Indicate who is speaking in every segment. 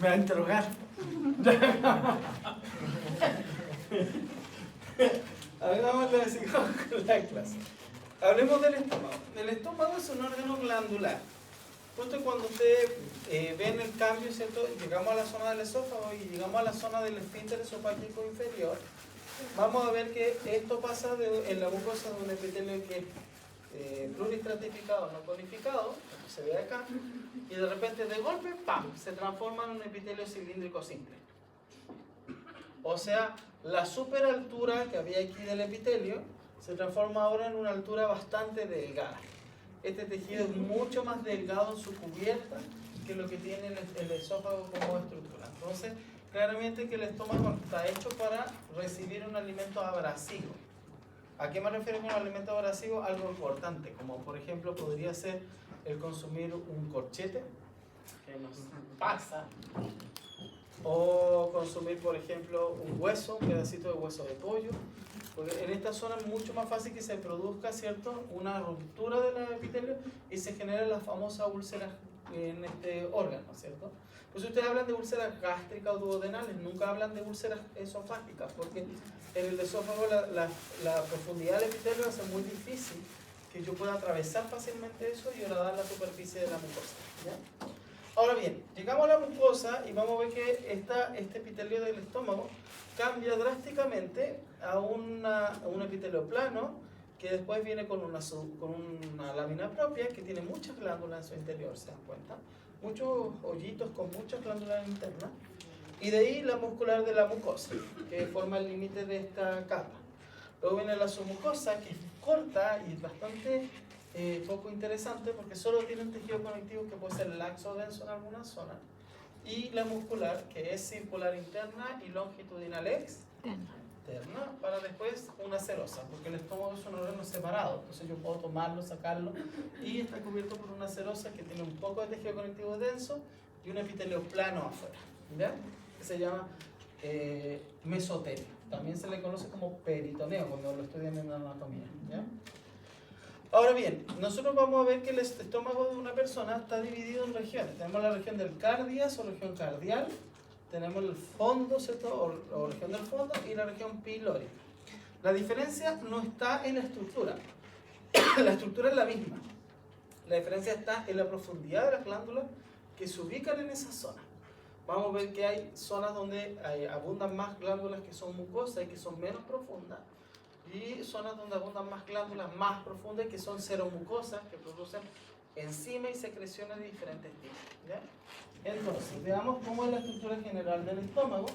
Speaker 1: Me va a interrogar. A ver, vamos a seguir con la clase. Hablemos del estómago. El estómago es un órgano glandular. Justo cuando ustedes ven el cambio, ¿cierto? Llegamos a la zona del esófago y llegamos a la zona del esfínter esofágico inferior, vamos a ver que esto pasa en la mucosa de un epitelio que es pluristratificado, no conificado, como se ve acá, y de repente, de golpe, ¡pam!, se transforma en un epitelio cilíndrico simple. O sea, la superaltura que había aquí del epitelio se transforma ahora en una altura bastante delgada. Este tejido es mucho más delgado en su cubierta que lo que tiene el esófago como estructura. Entonces, claramente que el estómago está hecho para recibir un alimento abrasivo. ¿A qué me refiero con un alimento abrasivo? Algo importante, como por ejemplo podría ser el consumir un corchete, que nos pasa, o consumir por ejemplo un hueso, un pedacito de hueso de pollo, porque en esta zona es mucho más fácil que se produzca, ¿cierto?, una ruptura del epitelio y se genera la famosa úlcera en este órgano, ¿cierto? Pues ustedes hablan de úlceras gástricas o duodenales, nunca hablan de úlceras esofágicas, porque en el esófago la profundidad del epitelio hace muy difícil que yo pueda atravesar fácilmente eso y horadar la superficie de la mucosa, ¿ya? Ahora bien, llegamos a la mucosa y vamos a ver que este epitelio del estómago cambia drásticamente a un epitelio plano que después viene con una lámina propia que tiene muchas glándulas en su interior, ¿se dan cuenta? Muchos hoyitos con muchas glándulas internas. Y de ahí la muscular de la mucosa, que forma el límite de esta capa. Luego viene la submucosa, que es corta y bastante poco interesante porque solo tiene un tejido conectivo que puede ser laxo o denso en algunas zonas. Y la muscular, que es circular interna y longitudinal externa, para después una serosa, porque el estómago es un órgano separado, entonces yo puedo tomarlo, sacarlo, y está cubierto por una serosa que tiene un poco de tejido conectivo denso y un epitelio plano afuera, ¿ya? Que se llama mesotelio. También se le conoce como peritoneo cuando lo estudian en anatomía, ¿ya? Ahora bien, nosotros vamos a ver que el estómago de una persona está dividido en regiones. Tenemos la región del cardias o región cardial, tenemos el fondo, ¿cierto?, o región del fondo, y la región pilórica. La diferencia no está en la estructura. La estructura es la misma. La diferencia está en la profundidad de las glándulas que se ubican en esa zona. Vamos a ver que hay zonas donde abundan más glándulas que son mucosas y que son menos profundas, y zonas donde abundan más glándulas más profundas que son seromucosas, que producen enzimas y secreciones de diferentes tipos, ¿ya? Entonces, veamos cómo es la estructura general del estómago.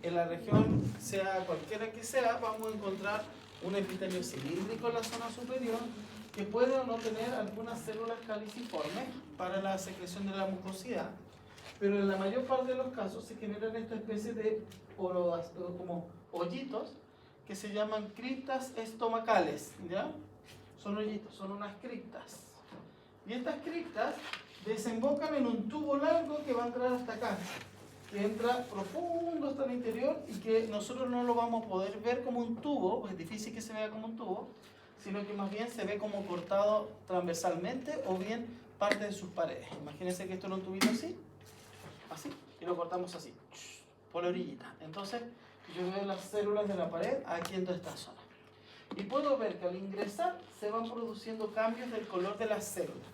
Speaker 1: En la región, sea cualquiera que sea, vamos a encontrar un epitelio cilíndrico en la zona superior que puede o no tener algunas células caliciformes para la secreción de la mucosidad, pero en la mayor parte de los casos se generan esta especie de como hoyitos que se llaman criptas estomacales, ¿ya? Son hoyitos, son unas criptas. Y estas criptas desembocan en un tubo largo que va a entrar hasta acá, que entra profundo hasta el interior y que nosotros no lo vamos a poder ver como un tubo, pues es difícil que se vea como un tubo, sino que más bien se ve como cortado transversalmente o bien parte de sus paredes. Imagínense que esto era un tubito así, y lo cortamos así, por la orillita. Entonces, yo veo las células de la pared aquí en toda esta zona. Y puedo ver que al ingresar se van produciendo cambios del color de las células.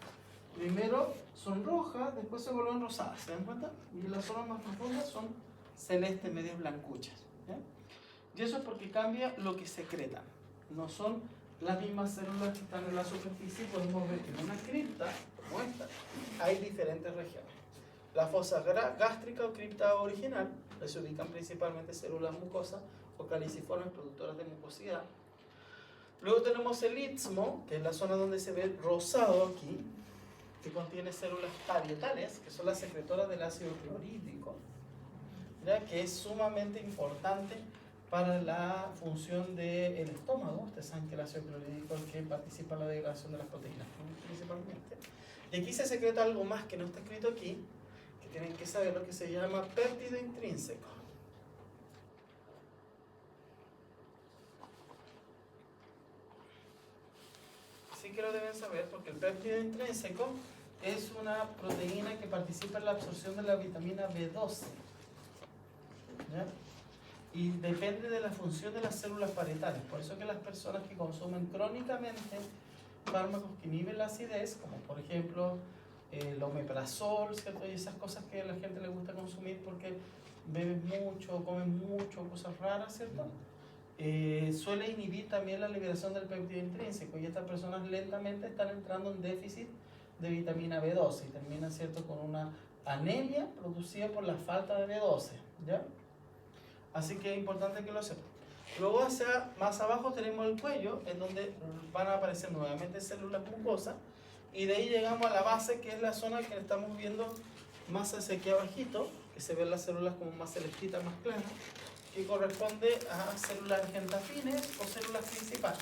Speaker 1: Primero son rojas, después se vuelven rosadas, ¿se dan cuenta? Y las zonas más profundas son celestes, medias blancuchas, ¿ya? Y eso es porque cambia lo que secretan. No son las mismas células que están en la superficie. Podemos ver que en una cripta, como esta, hay diferentes regiones. La fosa gástrica o cripta original, se ubican principalmente células mucosas o caliciformes productoras de mucosidad. Luego tenemos el istmo, que es la zona donde se ve rosado aquí, que contiene células parietales, que son las secretoras del ácido clorhídrico, ¿ya?, que es sumamente importante para la función del estómago. Ustedes saben que el ácido clorhídrico es el que participa en la degradación de las proteínas, principalmente. Y aquí se secreta algo más que no está escrito aquí, que tienen que saber, lo que se llama péptido intrínseco. Sí que lo deben saber, porque el péptido intrínseco es una proteína que participa en la absorción de la vitamina B12. ¿Ya? Y depende de la función de las células parietales. Por eso que las personas que consumen crónicamente fármacos que inhiben la acidez, como por ejemplo el omeprazol, ¿cierto? Y esas cosas que a la gente le gusta consumir porque beben mucho, comen mucho, cosas raras, ¿cierto? Suele inhibir también la liberación del péptido intrínseco, y estas personas lentamente están entrando en déficit de vitamina B12 y terminan, ¿cierto?, con una anemia producida por la falta de B12, ¿ya? Así que es importante que lo sepan. Luego hacia más abajo tenemos el cuello, en donde van a aparecer nuevamente células mucosas, y de ahí llegamos a la base, que es la zona que estamos viendo más hacia aquí abajito, que se ven las células como más celestitas, más claras, que corresponde a células argentafines o células principales.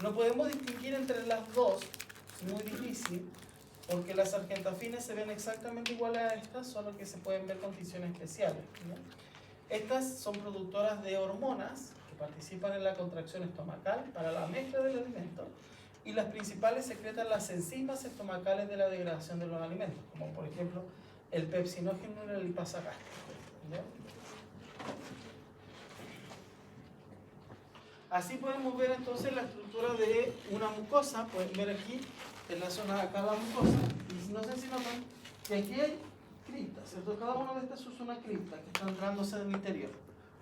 Speaker 1: No podemos distinguir entre las dos, es muy difícil, porque las argentafines se ven exactamente iguales a estas, solo que se pueden ver con tinciones especiales, ¿no? Estas son productoras de hormonas que participan en la contracción estomacal para la mezcla del alimento, y las principales secretan las enzimas estomacales de la degradación de los alimentos, como por ejemplo el pepsinógeno y el lipasa gástrico, ¿ya? Así podemos ver entonces la estructura de una mucosa. Pueden ver aquí en la zona de acá la mucosa, y no sé si notan que aquí hay criptas, ¿cierto? Cada una de estas es una cripta que está entrándose en el interior.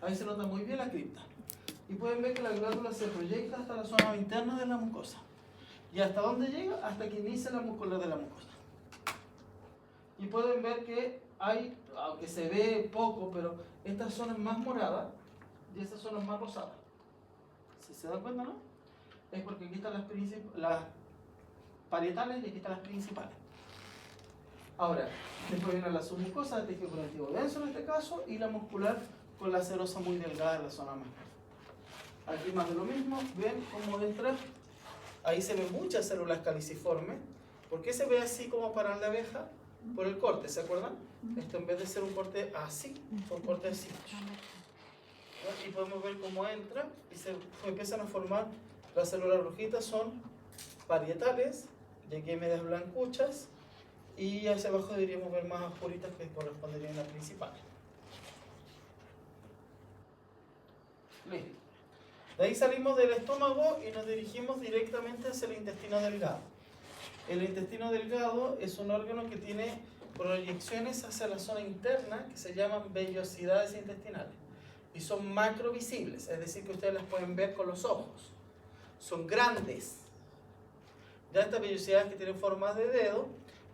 Speaker 1: Ahí se nota muy bien la cripta, y pueden ver que la glándula se proyecta hasta la zona interna de la mucosa. ¿Y hasta dónde llega? Hasta que inicia la musculatura de la mucosa. Y pueden ver que hay, aunque se ve poco, pero esta zona es más morada y esta zona es más rosada. Si se dan cuenta, ¿no? Es porque aquí están las parietales y aquí están las principales. Ahora, después viene la submucosa, el tejido conectivo denso en este caso, y la muscular con la serosa muy delgada en la zona más. Aquí más de lo mismo, ven cómo entra. Ahí se ven muchas células caliciformes. ¿Por qué se ve así como para la abeja? Por el corte, ¿se acuerdan? Esto, en vez de ser un corte así, fue un corte así. Y podemos ver cómo entra y se empiezan a formar las células rojitas, son parietales, y aquí hay medias blancuchas, y hacia abajo deberíamos ver más oscuritas que corresponderían a las principales. Listo. De ahí salimos del estómago y nos dirigimos directamente hacia el intestino delgado. El intestino delgado es un órgano que tiene proyecciones hacia la zona interna que se llaman vellosidades intestinales, y son macrovisibles, es decir, que ustedes las pueden ver con los ojos. Son grandes. Ya estas vellosidades, que tienen forma de dedo,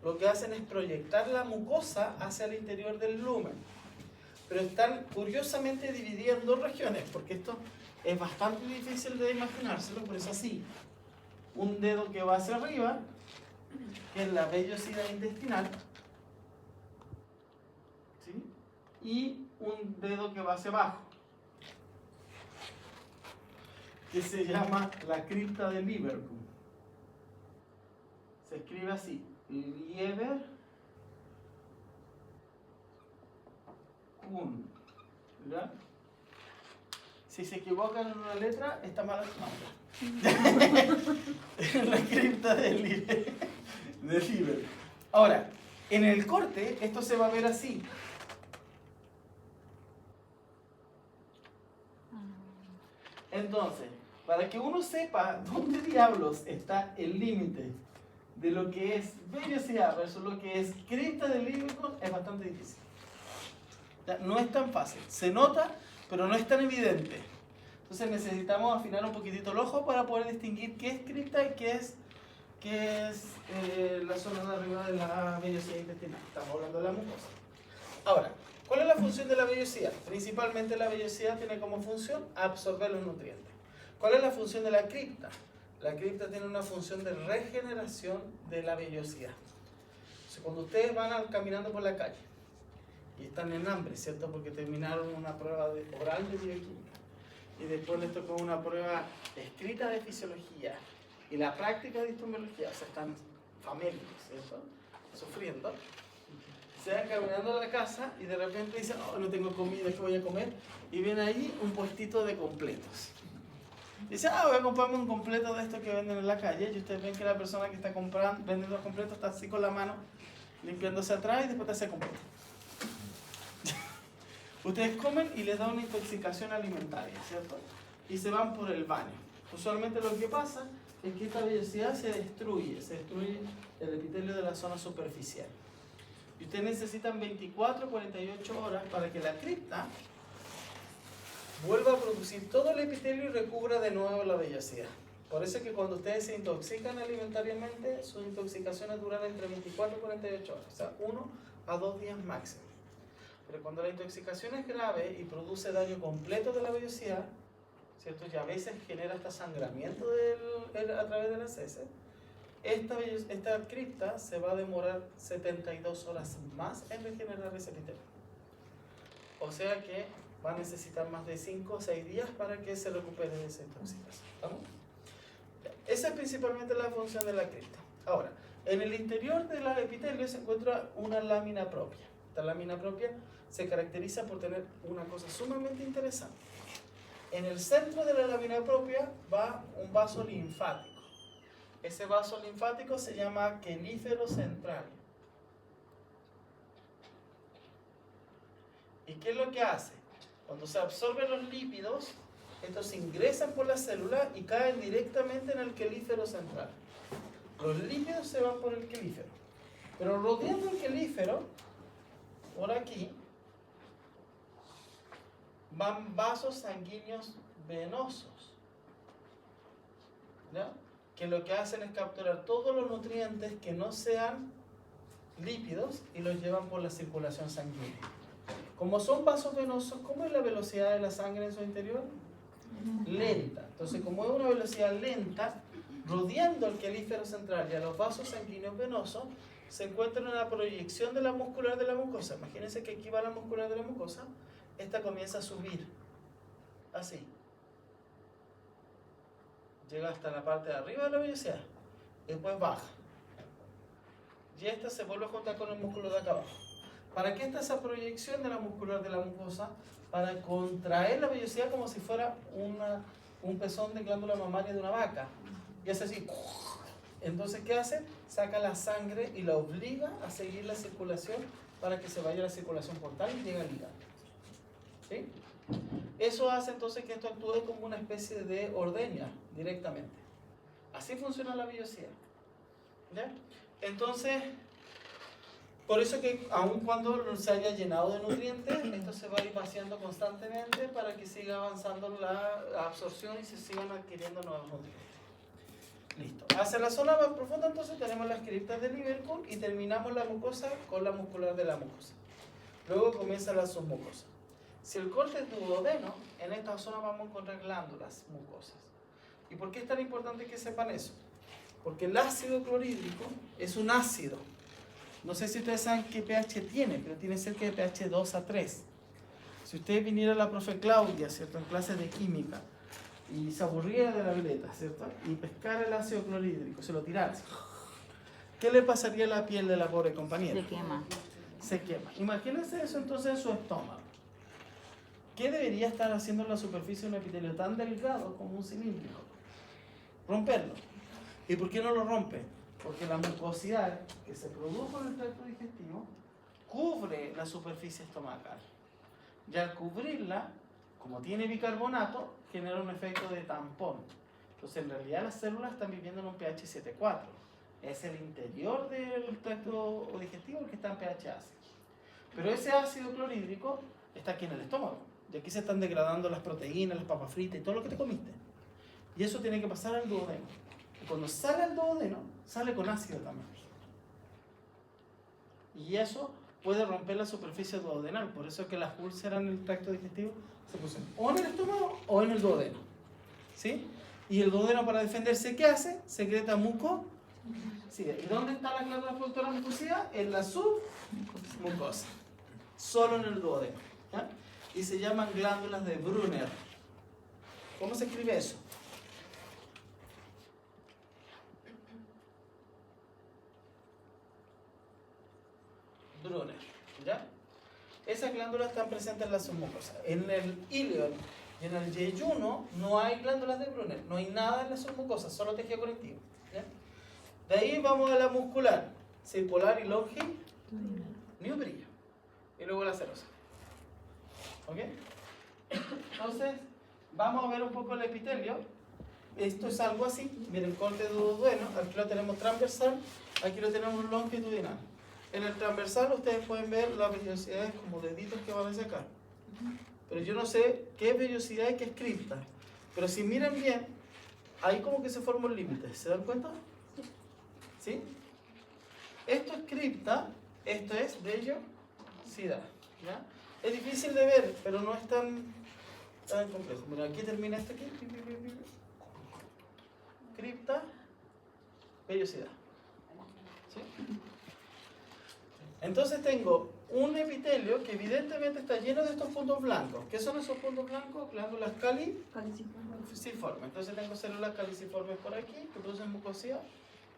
Speaker 1: lo que hacen es proyectar la mucosa hacia el interior del lumen. Pero están curiosamente divididas en dos regiones, porque esto es bastante difícil de imaginárselo, pero es así. Un dedo que va hacia arriba, que es la vellosidad intestinal, ¿sí? Y un dedo que va hacia abajo, que se llama la cripta de Lieberkühn. Se escribe así, Lieberkühn. ¿Verdad? Si se equivocan en una letra, está mal. La cripta de Lieberkühn. Ahora, en el corte, esto se va a ver así. Entonces, para que uno sepa dónde diablos está el límite de lo que es vellosidad versus lo que es cripta de Lieberkühn, es bastante difícil. No es tan fácil. Se nota, pero no es tan evidente. Entonces necesitamos afinar un poquitito el ojo para poder distinguir qué es cripta y qué es la zona de arriba de la vellosidad intestinal. Estamos hablando de la mucosa. Ahora, ¿cuál es la función de la vellosidad? Principalmente la vellosidad tiene como función absorber los nutrientes. ¿Cuál es la función de la cripta? La cripta tiene una función de regeneración de la vellosidad. Entonces, cuando ustedes van caminando por la calle y están en hambre, ¿cierto? Porque terminaron una prueba oral de bioquímica y después les tocó una prueba escrita de fisiología y la práctica de histomología, o sea, están famélicos, ¿cierto? Sufriendo. Se van caminando a la casa y de repente dicen, oh, no tengo comida, ¿qué voy a comer? Y ven ahí un puestito de completos. Dice, voy a comprarme un completo de estos que venden en la calle, y ustedes ven que la persona que está comprando, vendiendo los completos está así con la mano limpiándose atrás y después te hace completo. Ustedes comen y les da una intoxicación alimentaria, ¿cierto? Y se van por el baño. Usualmente lo que pasa es que esta vellosidad se destruye el epitelio de la zona superficial. Y ustedes necesitan 24 48 horas para que la cripta vuelva a producir todo el epitelio y recubra de nuevo la vellosidad. Por eso es que cuando ustedes se intoxican alimentariamente, sus intoxicaciones duran entre 24 y 48 horas, o sea, 1 a 2 días máximo. Pero cuando la intoxicación es grave y produce daño completo de la vellosidad, ¿cierto? Y a veces genera hasta sangramiento a través de las heces, esta cripta se va a demorar 72 horas más en regenerar ese epitelio. O sea que va a necesitar más de 5 o 6 días para que se recupere de esa intoxicación. ¿Vamos? Esa es principalmente la función de la cripta. Ahora, en el interior del epitelio se encuentra una lámina propia. Esta lámina propia se caracteriza por tener una cosa sumamente interesante. En el centro de la lámina propia va un vaso linfático. Ese vaso linfático se llama quelífero central. ¿Y qué es lo que hace? Cuando se absorben los lípidos, estos ingresan por la célula y caen directamente en el quelífero central. Los lípidos se van por el quelífero. Pero rodeando el quelífero, por aquí, van vasos sanguíneos venosos, ¿ya? Que lo que hacen es capturar todos los nutrientes que no sean lípidos y los llevan por la circulación sanguínea. Como son vasos venosos, ¿cómo es la velocidad de la sangre en su interior? Lenta. Entonces, como es una velocidad lenta, rodeando el quelífero central y a los vasos sanguíneos venosos, se encuentra una proyección de la muscular de la mucosa. Imagínense que aquí va la muscular de la mucosa. Esta comienza a subir, así. Llega hasta la parte de arriba de la vellosidad, después baja. Y esta se vuelve a juntar con el músculo de acá abajo. ¿Para qué está esa proyección de la muscular de la mucosa? Para contraer la vellosidad como si fuera un pezón de glándula mamaria de una vaca. Y es así. Entonces, ¿qué hace? Saca la sangre y la obliga a seguir la circulación para que se vaya la circulación portal y llegue al hígado. ¿Sí? Eso hace entonces que esto actúe como una especie de ordeña directamente. Así funciona la vellosidad. ¿Ya? Entonces, por eso que aun cuando se haya llenado de nutrientes, esto se va a ir vaciando constantemente para que siga avanzando la absorción y se sigan adquiriendo nuevos nutrientes. Listo. Hacia la zona más profunda entonces tenemos las criptas del Liverpool y terminamos la mucosa con la muscular de la mucosa. Luego comienza la submucosa. Si el corte es duodeno, en esta zona vamos a encontrar glándulas mucosas. ¿Y por qué es tan importante que sepan eso? Porque el ácido clorhídrico es un ácido. No sé si ustedes saben qué pH tiene, pero tiene cerca de pH 2 a 3. Si ustedes viniera a la profe Claudia, ¿cierto?, en clases de química, y se aburriera de la violeta, ¿cierto?, y pescara el ácido clorhídrico, se lo tirara, ¿qué le pasaría a la piel de la pobre compañera?
Speaker 2: Se quema.
Speaker 1: Se quema. Imagínense eso entonces en su estómago. ¿Qué debería estar haciendo en la superficie de un epitelio tan delgado como un cilíndrico? Romperlo. ¿Y por qué no lo rompe? Porque la mucosidad que se produjo en el tracto digestivo cubre la superficie estomacal. Y al cubrirla, como tiene bicarbonato, genera un efecto de tampón. Entonces, en realidad las células están viviendo en un pH 7,4. Es el interior del tracto digestivo el que está en pH ácido. Pero ese ácido clorhídrico está aquí en el estómago. Y aquí se están degradando las proteínas, las papas fritas y todo lo que te comiste. Y eso tiene que pasar al duodeno. Y cuando sale al duodeno, sale con ácido también. Y eso puede romper la superficie duodenal. Por eso es que las úlceras en el tracto digestivo se pusieron o en el estómago o en el duodeno. ¿Sí? Y el duodeno, para defenderse, ¿qué hace? Secreta muco. Sí. ¿Y dónde está la glándula productora de mucosidad? En la submucosa. Solo en el duodeno. ¿Ya? Y se llaman glándulas de Brunner. ¿Cómo se escribe eso? Brunner. ¿Ya? Esas glándulas están presentes en la submucosa. En el ileón y en el yeyuno no hay glándulas de Brunner. No hay nada en la submucosa, solo tejido conectivo. ¿Ya? De ahí vamos a la muscular, circular y Ni un brillo. Y luego la serosa. ¿Ok? Entonces, vamos a ver un poco el epitelio. Esto es algo así. Miren, corte duodeno. Aquí lo tenemos transversal. Aquí lo tenemos longitudinal. En el transversal ustedes pueden ver las vellosidades como deditos que van a sacar. Pero yo no sé qué es vellosidad y qué es cripta. Pero si miran bien, ahí como que se forma un límite. ¿Se dan cuenta? ¿Sí? Esto es cripta, esto es vellosidad. ¿Ya? Es difícil de ver, pero no es tan complejo. Mira, aquí termina esto aquí. Cripta, vellosidad. ¿Sí? Entonces tengo un epitelio que evidentemente está lleno de estos puntos blancos. ¿Qué son esos puntos blancos? Glándulas caliciformes. Entonces tengo células caliciformes por aquí que producen mucosidad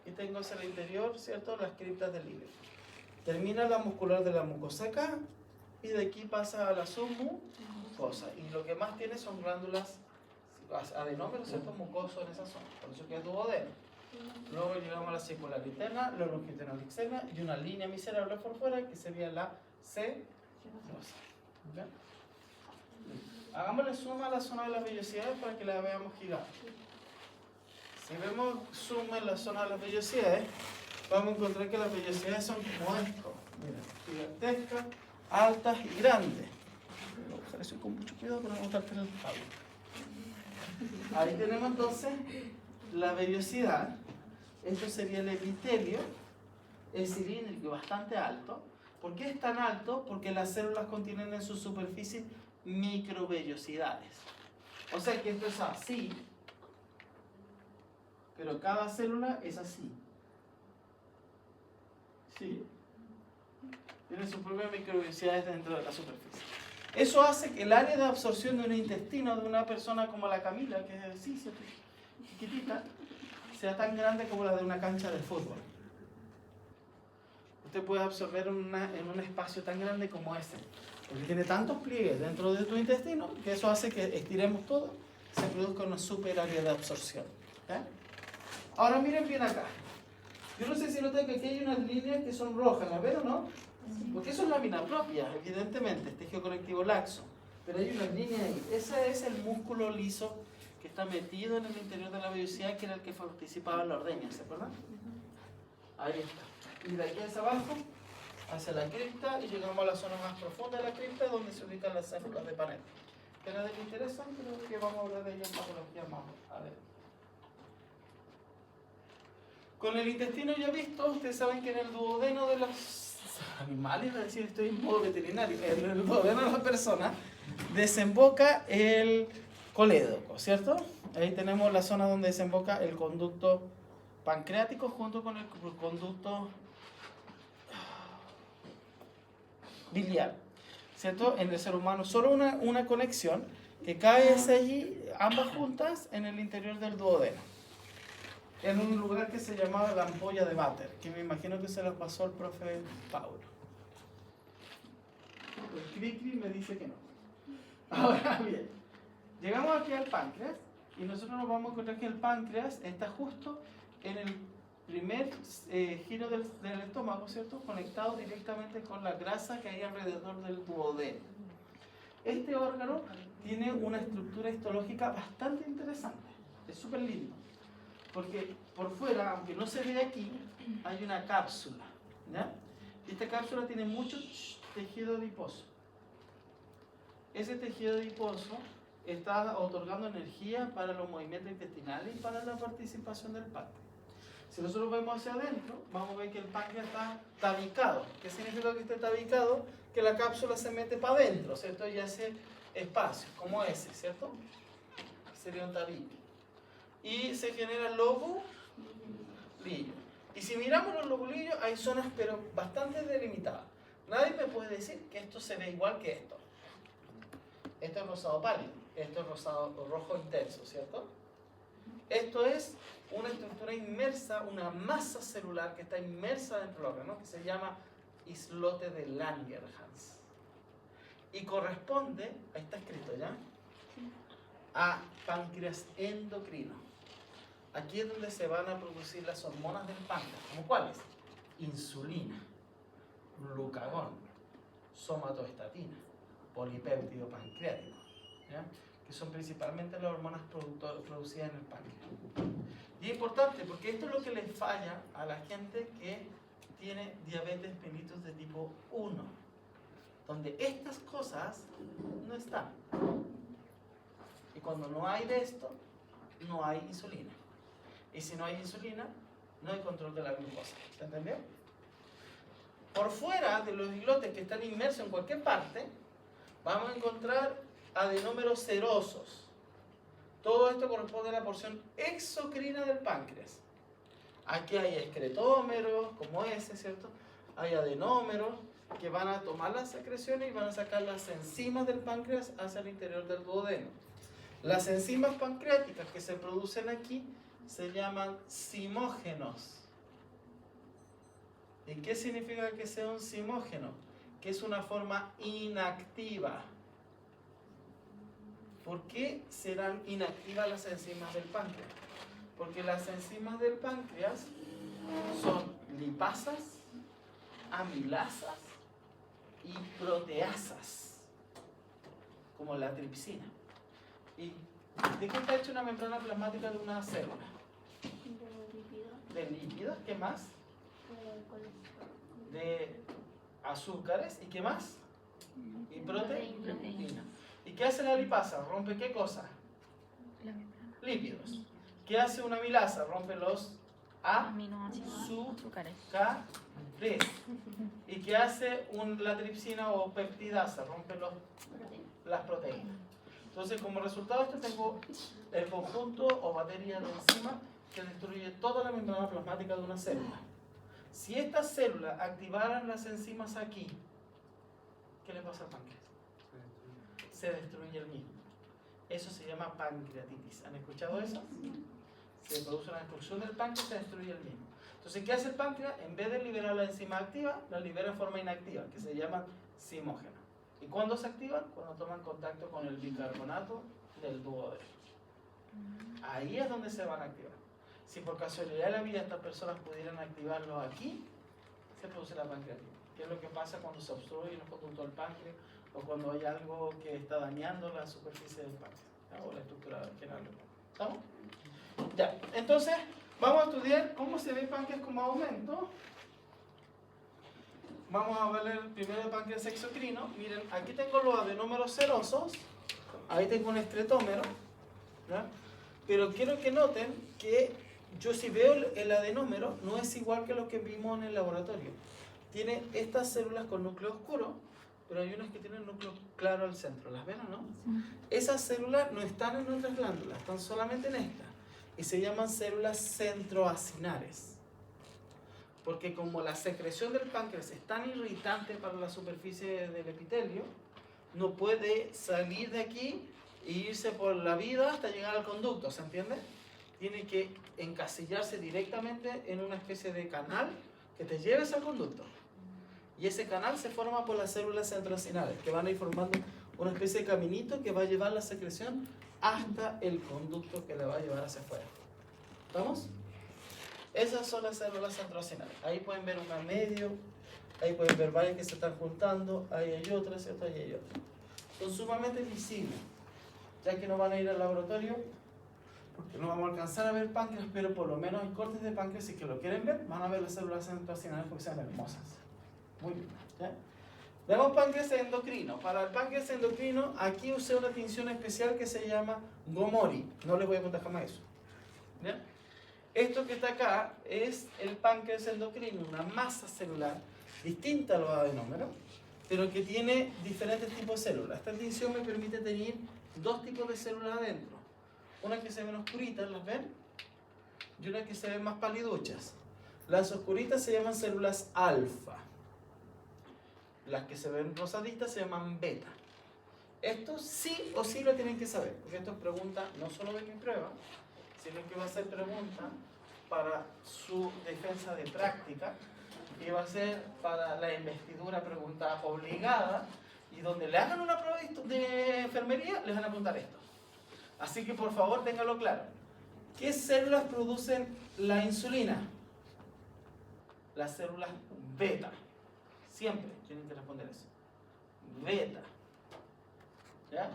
Speaker 1: y tengo hacia el interior, ¿cierto?, las criptas del hilo. Termina la muscular de la mucosa acá y de aquí pasa a la submucosa. Y lo que más tiene son glándulas adenómeros, ¿cierto?, mucosos en esa zona. Por eso que es duodeno. Luego llegamos a la circular interna, la longitudinal externa y una línea miserable por fuera que sería la C. ¿Okay? Hagámosle zoom a la zona de las vellosidades para que la veamos gigante. Si vemos zoom en la zona de las vellosidades, vamos a encontrar que las vellosidades son como esto. Mira, gigantescas, altas y grandes. Voy a buscar eso con mucho cuidado para no mostrarte el tablo. Ahí tenemos entonces la vellosidad. Esto sería el epitelio. Es cilíndrico, bastante alto. ¿Por qué es tan alto? Porque las células contienen en su superficie microvellosidades. O sea que esto es así, pero cada célula es así. ¿Sí? Tiene sus propias microvellosidades dentro de la superficie. Eso hace que el área de absorción de un intestino de una persona como la Camila, que es así, chiquitita, sea tan grande como la de una cancha de fútbol. Usted puede absorber en un espacio tan grande como ese, porque tiene tantos pliegues dentro de tu intestino que eso hace que estiremos todo, se produzca una super área de absorción. ¿Okay? Ahora miren bien acá. Yo no sé si notan que aquí hay unas líneas que son rojas, ¿las ven o no? Porque eso es lámina propia, evidentemente, tejido conectivo laxo. Pero hay unas líneas ahí. Ese es el músculo liso que está metido en el interior de la vellosidad, que era el que participaba en la ordeña, ¿se acuerdan? Ahí está. Y de aquí hacia abajo, hacia la cripta, y llegamos a la zona más profunda de la cripta, donde se ubican las células de Panetta. Que nada le interesa, pero que vamos a hablar de ellas en patología más adelante. Con el intestino ya visto, ustedes saben que en el duodeno de los animales, es decir, estoy en modo veterinario, en el duodeno de la persona, desemboca el colédoco, ¿cierto? Ahí tenemos la zona donde desemboca el conducto pancreático junto con el conducto biliar, ¿cierto? En el ser humano solo una conexión que cae hacia allí, ambas juntas, en el interior del duodeno, en un lugar que se llamaba la ampolla de Vater, que me imagino que se lo pasó el profe Paulo. El cri-cri me dice que no. Ahora bien, llegamos aquí al páncreas y nosotros nos vamos a encontrar que el páncreas está justo en el primer giro del estómago, ¿cierto? Conectado directamente con la grasa que hay alrededor del duodeno. Este órgano tiene una estructura histológica bastante interesante, es súper lindo, porque por fuera, aunque no se ve aquí, hay una cápsula, ¿ya? Y esta cápsula tiene mucho tejido adiposo. Ese tejido adiposo está otorgando energía para los movimientos intestinales y para la participación del páncreas. Si nosotros vemos hacia adentro, vamos a ver que el páncreas está tabicado. ¿Qué significa que esté tabicado? Que la cápsula se mete para adentro, ¿cierto? Y hace espacio, como ese, ¿cierto? Sería un tabique. Y se genera lobulillo. Y si miramos los lobulillos, hay zonas pero bastante delimitadas. Nadie me puede decir que esto se ve igual que esto. Esto es rosado pálido, esto es rosado rojo intenso, ¿cierto? Esto es una estructura inmersa, una masa celular que está inmersa dentro del órgano, que se llama islote de Langerhans. Y corresponde, ahí está escrito ya, a páncreas endocrino. Aquí es donde se van a producir las hormonas del páncreas. ¿Como cuáles? Insulina, glucagón, somatostatina, polipéptido pancreático, ¿ya? Que son principalmente las hormonas producidas en el páncreas. Y es importante porque esto es lo que les falla a la gente que tiene diabetes mellitus de tipo 1, donde estas cosas no están. Y cuando no hay de esto, no hay insulina. Y si no hay insulina, no hay control de la glucosa. ¿Se entendió? Por fuera de los islotes que están inmersos en cualquier parte, vamos a encontrar adenómeros serosos. Todo esto corresponde a la porción exocrina del páncreas. Aquí hay excretómeros, como ese, ¿cierto? Hay adenómeros que van a tomar las secreciones y van a sacar las enzimas del páncreas hacia el interior del duodeno. Las enzimas pancreáticas que se producen aquí se llaman zimógenos. ¿Y qué significa que sea un zimógeno? Que es una forma inactiva. ¿Por qué serán inactivas las enzimas del páncreas? Porque las enzimas del páncreas son lipasas, amilasas y proteasas, como la tripsina. ¿Y de qué está hecha una membrana plasmática de una célula? De lípidos. ¿Qué más? De azúcares. ¿Y qué más? Y proteína. ¿Y qué hace la lipasa? ¿Rompe qué cosa? Lípidos. ¿Qué hace una amilasa? Rompe los azúcares. ¿Y qué hace la tripsina o peptidasa? Rompe las proteínas. Entonces, como resultado de esto, tengo el conjunto o batería de enzimas que destruye toda la membrana plasmática de una célula. Si estas células activaran las enzimas aquí, ¿qué le pasa al páncreas? Se destruye el mismo. Eso se llama pancreatitis. ¿Han escuchado eso? Se produce una destrucción del páncreas, se destruye el mismo. Entonces, ¿qué hace el páncreas? En vez de liberar la enzima activa, la libera en forma inactiva, que se llama zimógeno. ¿Y cuándo se activan? Cuando toman contacto con el bicarbonato del duodeno. Ahí es donde se van a activar. Si por casualidad de la vida estas personas pudieran activarlo aquí, se produce la pancreatitis. ¿Qué es lo que pasa cuando se obstruye los conductos del páncreas o cuando hay algo que está dañando la superficie del páncreas, ¿no? O la estructura general del páncreas? ¿Estamos? Ya, entonces vamos a estudiar cómo se ve el páncreas como aumento. Vamos a ver primero el páncreas exocrino. Miren, aquí tengo los adenómeros serosos, ahí tengo un excretómero, ¿ya? Pero quiero que noten que yo si veo el adenómero no es igual que lo que vimos en el laboratorio. Tiene estas células con núcleo oscuro, pero hay unas que tienen núcleo claro al centro. ¿Las ven o no? Sí. Esas células no están en otras glándulas, están solamente en esta. Y se llaman células centroacinares. Porque como la secreción del páncreas es tan irritante para la superficie del epitelio, no puede salir de aquí e irse por la vida hasta llegar al conducto, ¿se entiende? Tiene que encasillarse directamente en una especie de canal que te lleve ese conducto. Y ese canal se forma por las células centroacinares, que van a ir formando una especie de caminito que va a llevar la secreción hasta el conducto que la va a llevar hacia afuera. ¿Estamos? Esas son las células centroacinares. Ahí pueden ver una medio, ahí pueden ver varias que se están juntando, ahí hay otras, ¿cierto? Ahí hay otras. Son sumamente visibles, ya que no van a ir al laboratorio, porque no vamos a alcanzar a ver páncreas, pero por lo menos hay cortes de páncreas, si que lo quieren ver, van a ver las células centroacinares porque sean hermosas. Muy bien, ¿ya? Veamos páncreas endocrino. Para el páncreas endocrino, aquí usé una tinción especial que se llama Gomori. No les voy a contar jamás eso. ¿Ya? Esto que está acá es el páncreas endocrino, una masa celular distinta a los adenómeros, pero que tiene diferentes tipos de células. Esta tinción me permite tener dos tipos de células adentro. Una que se ven oscuritas, ¿las ven? Y una que se ven más paliduchas. Las oscuritas se llaman células alfa. Las que se ven rosaditas se llaman beta. Esto sí o sí lo tienen que saber, porque esto es pregunta no solo de mi prueba, sino que va a ser pregunta para su defensa de práctica y va a ser para la investidura pregunta obligada, y donde le hagan una prueba de enfermería les van a preguntar esto. Así que por favor ténganlo claro. ¿Qué células producen la insulina? Las células beta. Siempre tienen que responder eso. Beta. ¿Ya?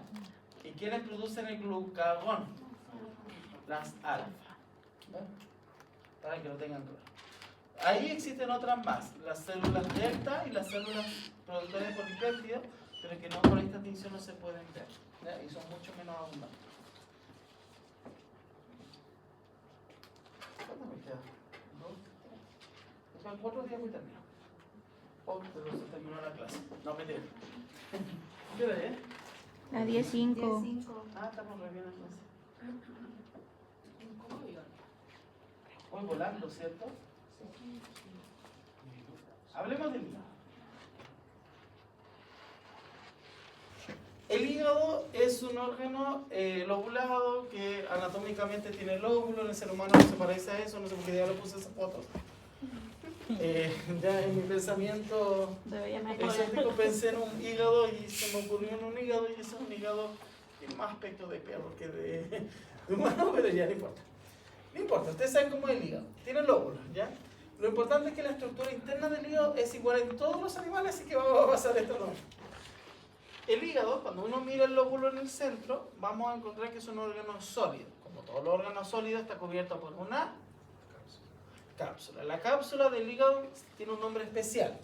Speaker 1: ¿Y quiénes producen el glucagón? Las alfa. ¿Ya? Para que lo tengan claro. Ahí existen otras más, las células delta y las células productoras de polipéptidos, pero que no por esta tinción no se pueden ver, ¿ya? Y son mucho menos abundantes. ¿Cuánto me queda? ¿2? Me quedan 4 días y termino. Oh, pero se terminó la clase. No, mentira. ¿Qué hora es?
Speaker 2: La 10:05.
Speaker 3: 10:05.
Speaker 1: Ah, estamos re bien entonces. Voy volando, ¿cierto? Hablemos del hígado. El hígado es un órgano lobulado que anatómicamente tiene lóbulo. En el ser humano no se parece a eso, no sé por qué ya lo puse esa foto. Ya en mi pensamiento exótico pensé en un hígado y se me ocurrió en un hígado, y ese es un hígado que tiene más aspecto de perro que de humano, pero ya no importa. No importa, ustedes saben cómo es el hígado. Tiene lóbulos, ¿ya? Lo importante es que la estructura interna del hígado es igual en todos los animales, así que va a pasar esto no. El hígado, cuando uno mira el lóbulo en el centro, vamos a encontrar que es un órgano sólido. Como todos los órganos sólidos, está cubierto por una cápsula. La cápsula del hígado tiene un nombre especial.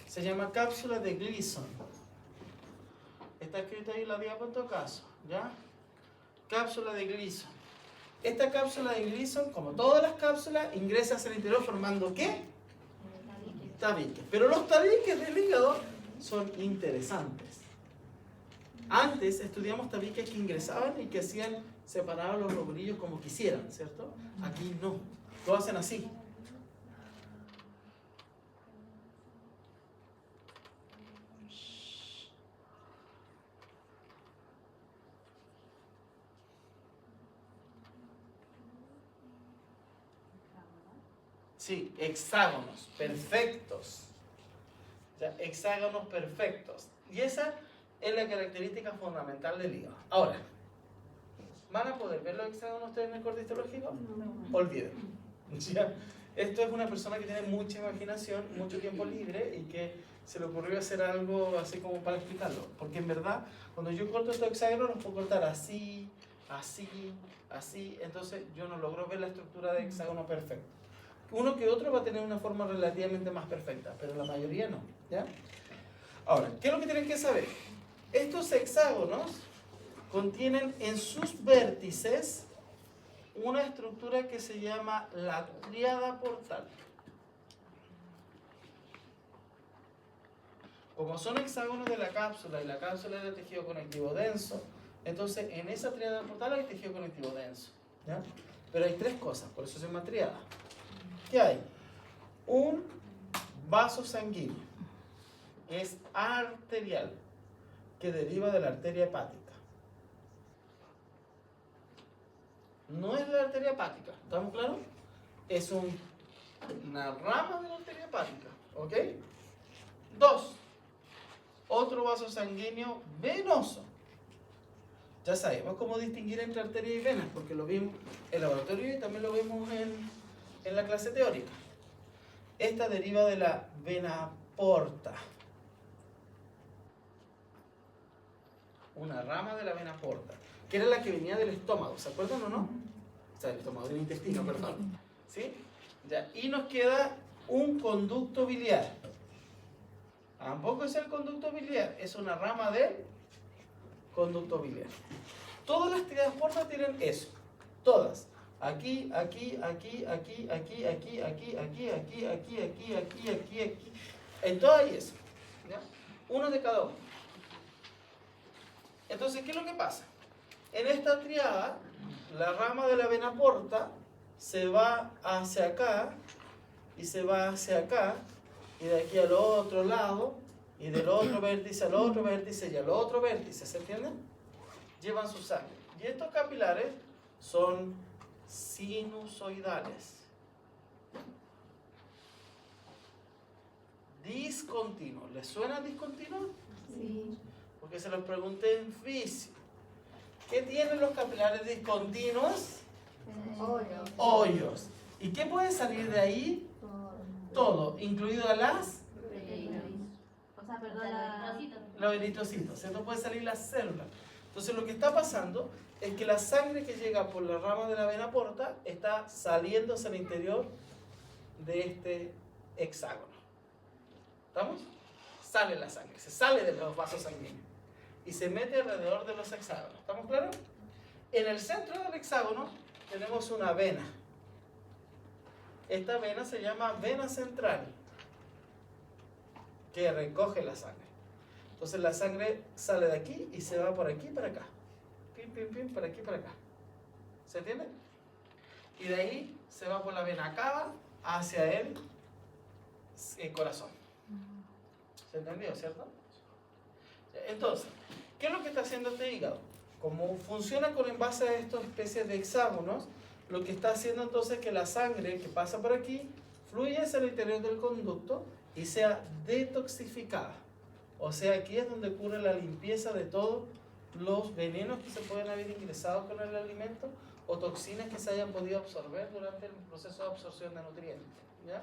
Speaker 1: Se llama cápsula de Gleason. Está escrito ahí en la diapo en todo caso, ¿ya? Cápsula de Gleason. Esta cápsula de Gleason, como todas las cápsulas, ingresa hacia el interior formando ¿qué? Tabiques. Pero los tabiques del hígado son interesantes. Antes estudiamos tabiques que ingresaban y que hacían separar los lobulillos como quisieran, ¿cierto? Aquí no. Lo hacen así. Sí, hexágonos perfectos. Ya, hexágonos perfectos. Y esa es la característica fundamental del hígado. Ahora, ¿van a poder ver los hexágonos ustedes en el corte histológico?
Speaker 3: No.
Speaker 1: Olviden. ¿Ya? Esto es una persona que tiene mucha imaginación, mucho tiempo libre y que se le ocurrió hacer algo así como para explicarlo. Porque en verdad, cuando yo corto estos hexágonos, los puedo cortar así, así, así. Entonces yo no logro ver la estructura de hexágono perfecto. Uno que otro va a tener una forma relativamente más perfecta, pero la mayoría no, ¿ya? Ahora, ¿qué es lo que tienen que saber? Estos hexágonos contienen en sus vértices una estructura que se llama la tríada portal. Como son hexágonos de la cápsula y la cápsula es de tejido conectivo denso, entonces en esa tríada portal hay tejido conectivo denso, ¿ya? Pero hay tres cosas, por eso se llama tríada. ¿Qué hay? Un vaso sanguíneo, es arterial, que deriva de la arteria hepática. No es la arteria hepática, ¿estamos claros? Es una rama de la arteria hepática, ¿ok? 2. Otro vaso sanguíneo venoso. Ya sabemos cómo distinguir entre arteria y venas, porque lo vimos en el laboratorio y también lo vimos en la clase teórica. Esta deriva de la vena porta. Una rama de la vena porta, que era la que venía del estómago, ¿se acuerdan o no? O sea, del estómago, del intestino, perdón. ¿Sí? Ya. Y nos queda un conducto biliar. Tampoco es el conducto biliar, es una rama del conducto biliar. Todas las tríadas porta tienen eso. Todas. Aquí, aquí, aquí, aquí, aquí, aquí, aquí, aquí, aquí, aquí, aquí, aquí, aquí, aquí. En todas hay eso. ¿Ya? Uno de cada uno. Entonces, ¿qué es lo que pasa? En esta tríada, la rama de la vena porta se va hacia acá y se va hacia acá y de aquí al otro lado y del otro vértice al otro vértice y al otro vértice, ¿se entiende? Llevan su sangre. Y estos capilares son sinusoidales. Discontinuos. ¿Les suena discontinuo?
Speaker 3: Sí.
Speaker 1: Porque se los pregunté en física. ¿Qué tienen los capilares discontinuos?
Speaker 3: Hoyos.
Speaker 1: Hoyos. ¿Y qué puede salir de ahí? Todo, incluido a las los eritrocitos, ¿cierto? Puede salir la célula. Entonces lo que está pasando es que la sangre que llega por la rama de la vena porta está saliendo hacia el interior de este hexágono. ¿Estamos? Sale la sangre, se sale de los vasos sanguíneos y se mete alrededor de los hexágonos. ¿Estamos claros? En el centro del hexágono tenemos una vena. Esta vena se llama vena central, que recoge la sangre. Entonces la sangre sale de aquí y se va por aquí para acá. Pim, pim, pim, por aquí para acá. ¿Se entiende? Y de ahí se va por la vena cava hacia el corazón. ¿Se entendió, cierto? Entonces, ¿qué es lo que está haciendo este hígado? Como funciona con en base a estas especies de hexágonos, lo que está haciendo entonces es que la sangre que pasa por aquí fluye hacia el interior del conducto y sea detoxificada. O sea, aquí es donde ocurre la limpieza de todos los venenos que se pueden haber ingresado con el alimento o toxinas que se hayan podido absorber durante el proceso de absorción de nutrientes. ¿Ya?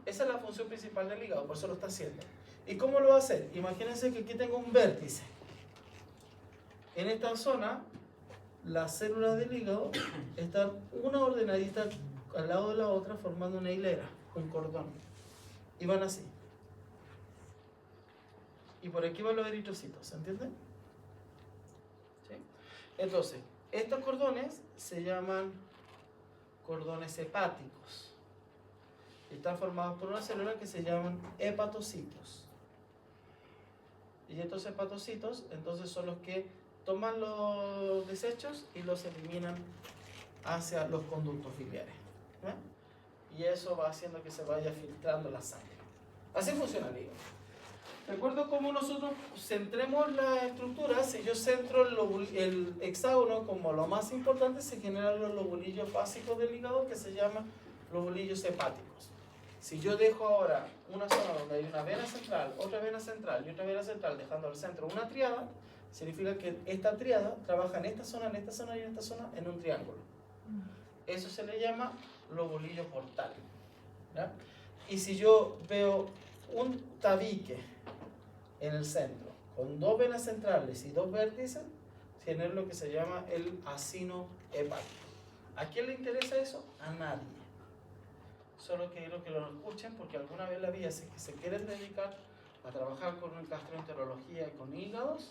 Speaker 1: Esa es la función principal del hígado, por eso lo está haciendo. ¿Y cómo lo va a hacer? Imagínense que aquí tengo un vértice. En esta zona, las células del hígado están una ordenadita al lado de la otra formando una hilera, un cordón. Y van así. Y por aquí van los eritrocitos, ¿se entiende? ¿Sí? Entonces, estos cordones se llaman cordones hepáticos. Están formados por una célula que se llaman hepatocitos. Y estos hepatocitos, entonces, son los que toman los desechos y los eliminan hacia los conductos biliares. ¿Eh? Y eso va haciendo que se vaya filtrando la sangre. Así funciona el hígado. Recuerdo cómo nosotros centremos la estructura. Si yo centro el hexágono como lo más importante, se generan los lobulillos básicos del hígado que se llaman lobulillos hepáticos. Si yo dejo ahora una zona donde hay una vena central, otra vena central y otra vena central, dejando al centro una tríada, significa que esta tríada trabaja en esta zona, en esta zona y en esta zona en un triángulo. Eso se le llama lobulillo portal. ¿Ya? Y si yo veo un tabique en el centro, con dos venas centrales y dos vértices, tiene lo que se llama el acino hepático. ¿A quién le interesa eso? A nadie. Solo quiero que lo escuchen porque alguna vez la vida, si se quieren dedicar a trabajar con gastroenterología y con hígados,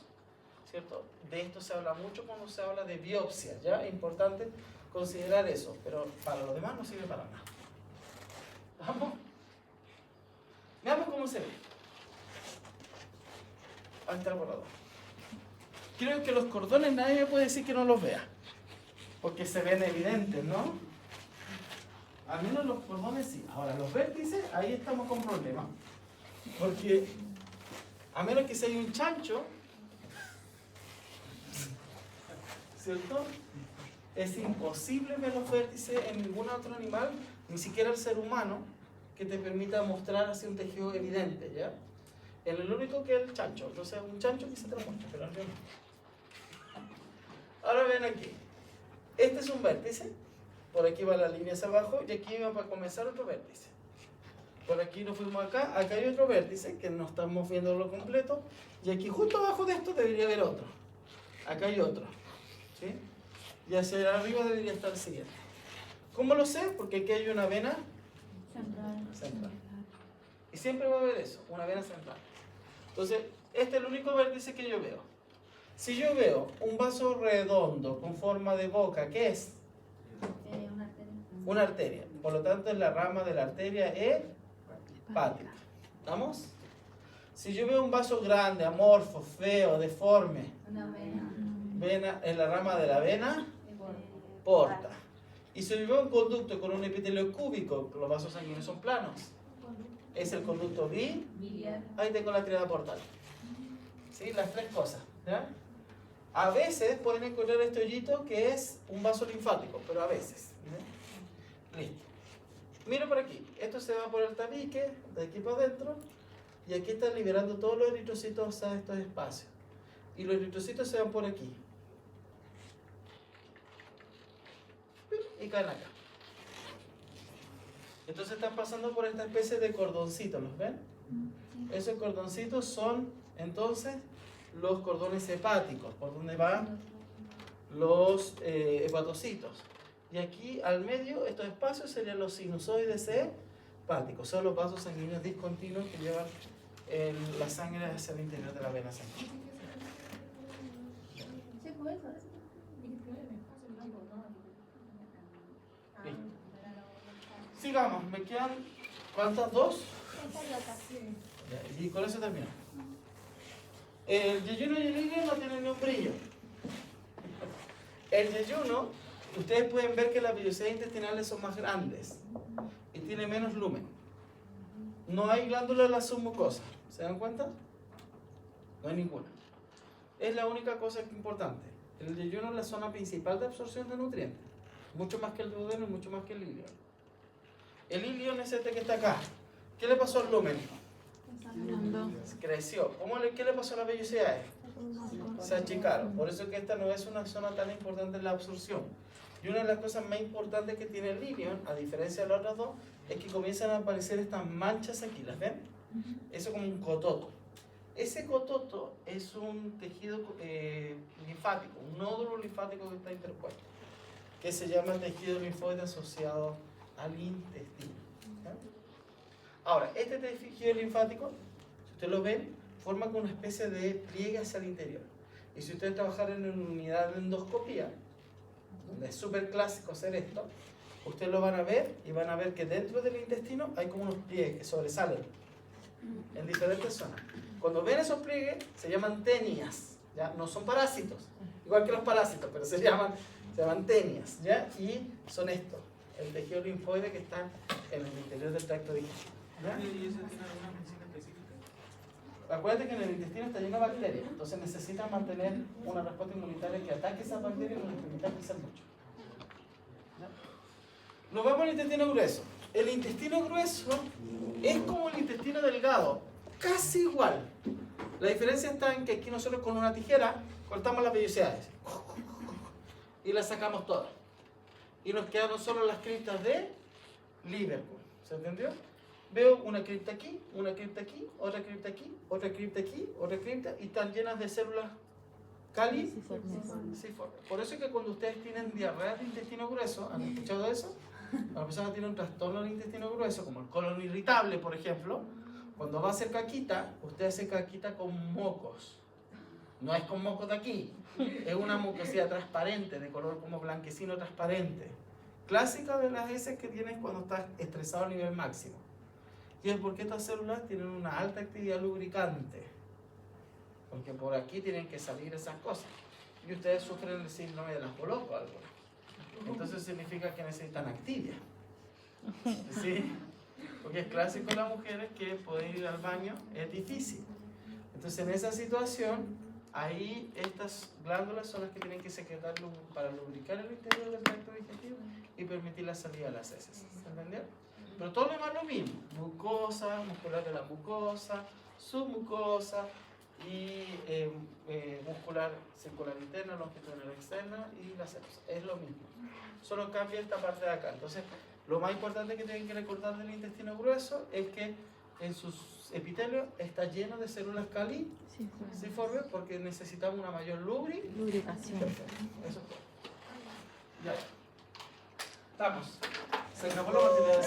Speaker 1: ¿cierto? De esto se habla mucho cuando se habla de biopsia, ¿ya? Es importante considerar eso, pero para los demás no sirve para nada. ¿Vamos? Veamos cómo se ve. Ahí está el borrador. Creo que los cordones nadie me puede decir que no los vea, porque se ven evidentes, ¿no? Al menos los cordones sí. Ahora, los vértices, ahí estamos con problemas. Porque, a menos que sea un chancho, ¿cierto? Es imposible ver los vértices en ningún otro animal, ni siquiera el ser humano, que te permita mostrar así un tejido evidente, ¿ya? El único que es el chancho. Entonces, un chancho que se te lo muestra, pero yo no. Ahora ven aquí. Este es un vértice. Por aquí va la línea hacia abajo y aquí va a comenzar otro vértice. Por aquí nos fuimos acá hay otro vértice que no estamos viendo lo completo y aquí justo abajo de esto debería haber otro. Acá hay otro, ¿sí? Y hacia arriba debería estar el siguiente. ¿Cómo lo sé? Porque aquí hay una vena central. Y siempre va a haber eso, una vena central. Entonces, este es el único vértice que yo veo. Si yo veo un vaso redondo con forma de boca, ¿qué es? Una arteria. Por lo tanto, es la rama de la arteria hepática. ¿Estamos? Si yo veo un vaso grande, amorfo, feo, deforme, vena, es la rama de la vena porta. Y si yo veo un conducto con un epitelio cúbico, los vasos sanguíneos son planos, es el conducto biliar. Ahí tengo la tríada portal. ¿Sí? Las tres cosas. ¿Ya? A veces pueden encontrar este hoyito que es un vaso linfático, pero a veces. ¿Ya? Listo. Miro por aquí. Esto se va por el tabique, de aquí para adentro, y aquí están liberando todos los eritrocitos a estos espacios. Y los eritrocitos se van por aquí. Y caen acá. Entonces están pasando por esta especie de cordoncitos, ¿los ven? Esos cordoncitos son entonces los cordones hepáticos, por donde van los hepatocitos. Y aquí al medio, estos espacios serían los sinusoides hepáticos, son los vasos sanguíneos discontinuos que llevan la sangre hacia el interior de la vena sanguínea. Listo. Sigamos, me quedan, ¿cuántas? ¿2? Y con eso termino. El yeyuno y el ilio no tienen ni un brillo. El yeyuno, ustedes pueden ver que las vellosidades intestinales son más grandes y tiene menos lumen. No hay glándulas en la submucosa. ¿Se dan cuenta? No hay ninguna. Es la única cosa que es importante. El yeyuno es la zona principal de absorción de nutrientes. Mucho más que el duodeno y mucho más que el ilio. El ilio es este que está acá. ¿Qué le pasó al lumen? Creció. ¿Qué le pasó a las vellosidades? Se achicaron. Por eso que esta no es una zona tan importante en la absorción. Y una de las cosas más importantes que tiene el ilio, a diferencia de las otras dos, es que comienzan a aparecer estas manchas aquí. ¿Las ven? Eso es como un cototo. Ese cototo es un tejido linfático, un nódulo linfático que está interpuesto, que se llama tejido linfoide asociado al intestino. ¿Ya? Ahora, este tejido linfático, si ustedes lo ven, forma como una especie de pliegue hacia el interior. Y si ustedes trabajaran en una unidad de endoscopía, donde es súper clásico hacer esto, ustedes lo van a ver y van a ver que dentro del intestino hay como unos pliegues que sobresalen en diferentes zonas. Cuando ven esos pliegues, se llaman tenias, ¿ya? No son parásitos, igual que los parásitos, pero se llaman tenias, ¿ya? Y son estos, el tejido linfoide que está en el interior del tracto digestivo. ¿Ya?
Speaker 2: ¿Y eso tiene alguna medicina específica?
Speaker 1: Acuérdate que en el intestino está lleno de bacterias, entonces necesitas mantener una respuesta inmunitaria que ataque esas bacterias y no les permita crecer mucho. ¿Ya? Lo vemos en el intestino grueso. El intestino grueso es como el intestino delgado, casi igual. La diferencia está en que aquí nosotros con una tijera cortamos las vellosidades y las sacamos todas. Y nos quedaron solo las criptas de Liverpool. ¿Se entendió? Veo una cripta aquí, otra cripta aquí, otra cripta aquí, otra cripta, y están llenas de células caliciformes. Por eso es que cuando ustedes tienen diarrea de intestino grueso, ¿han escuchado eso? Cuando la persona tiene un trastorno del intestino grueso, como el colon irritable, por ejemplo, cuando va a hacer caquita, usted hace caquita con mocos. No es con mocos de aquí, es una mucosidad transparente, de color como blanquecino transparente. Clásica de las heces que tienes cuando estás estresado a nivel máximo. Y es porque estas células tienen una alta actividad lubricante. Porque por aquí tienen que salir esas cosas. Y ustedes sufren el síndrome de las bolocas, entonces significa que necesitan activia. ¿Sí? Porque es clásico en las mujeres que poder ir al baño es difícil. Entonces en esa situación, ahí estas glándulas son las que tienen que secretar para lubricar el interior del tracto digestivo y permitir la salida de las heces. ¿Se entendió? Pero todo lo demás lo mismo. Mucosa, muscular de la mucosa, submucosa y muscular circular interna, longitudinal externa y la serosa. Es lo mismo. Solo cambia esta parte de acá. Entonces, lo más importante que tienen que recordar del intestino grueso es que en sus epitelios está lleno de células caliciformes porque necesitamos una mayor lubricación. Eso es todo. Ya. Estamos. Se acabó la materia de